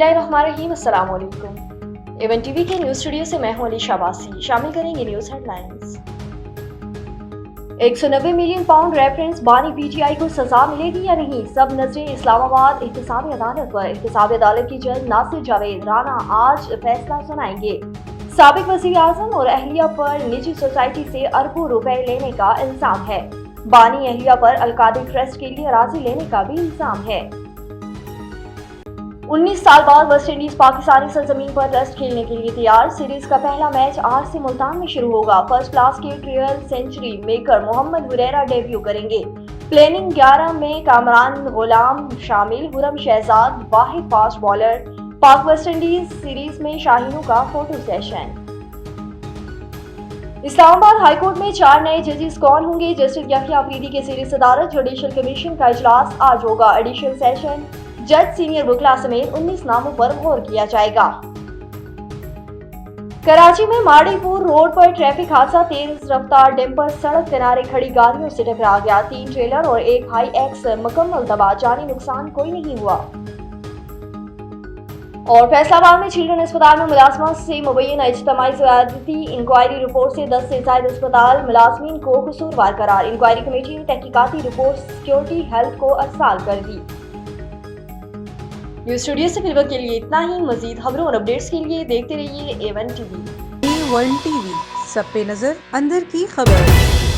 बिस्मिल्लाहिर्रहमानिर्रहीम। अस्सलाम वालेकुम। एवन टीवी के न्यूज स्टूडियो से मैं हूं अली शाबासी। शामिल करेंगे news headlines. 190 million pound reference बानी पीटीआई को सजा मिलेगी या नहीं, सब नजरें इस्लामाबाद एहतसाबी अदालत पर। एहतसाबी अदालत की जज नासिर जावेद राना आज फैसला सुनाएंगे। साबिक वज़ीर आज़म और अहलिया पर निजी सोसाइटी से अरबों रुपए लेने का इल्जाम है। बानी अहलिया पर अलकादिर ट्रस्ट के लिए अराजी लेने का भी इल्जाम है। 19 साल बाद वेस्ट इंडीज पाकिस्तानी सरजमीन पर टेस्ट खेलने के लिए तैयार। सीरीज का पहला मैच आज से मुल्तान में शुरू होगा। फर्स्ट क्लास के trial century maker Mohammad Huraira debut करेंगे। प्लेइंग 11 में कामरान गुलाम शामिल, हुरम शहजाद वाहिद fast bowler. Pak West Indies series में शाहीनों का फोटो सेशन। इस्लामाबाद हाईकोर्ट में 4 नए जजेस कौन होंगे? जस्टिस यहिया अफरीदी के ज़ेर सदारत जुडिशल कमीशन का इजलास आज होगा। एडिशनल सेशन जज, सीनियर वकला समेत 19 नामों पर गौर किया जाएगा। कराची में माड़ीपुर रोड पर ट्रैफिक हादसा, तेज रफ्तार डंपर सड़क किनारे खड़ी गाड़ियों से टकरा गया। 3 ट्रेलर और 1 हाई एक्स मुकम्मल तबाह, जानी नुकसान कोई नहीं हुआ। और फैसलाबाद में चिल्ड्रन अस्पताल में मुलाजमा से मुबैना इज्तिमाई ज़्यादती, इंक्वायरी रिपोर्ट से 10 से ज़ायद अस्पताल मुलाजमीन को कसूरवार करार। इंक्वायरी कमेटी ने तहकीकाती रिपोर्ट सिक्योरिटी हेल्थ को अरसाल कर दी। न्यूज स्टूडियो से फिलहाल के लिए इतना ही। मजीद खबरों और अपडेट्स के लिए देखते रहिए A1 टीवी। A1 टीवी, सब पे नजर, अंदर की खबर।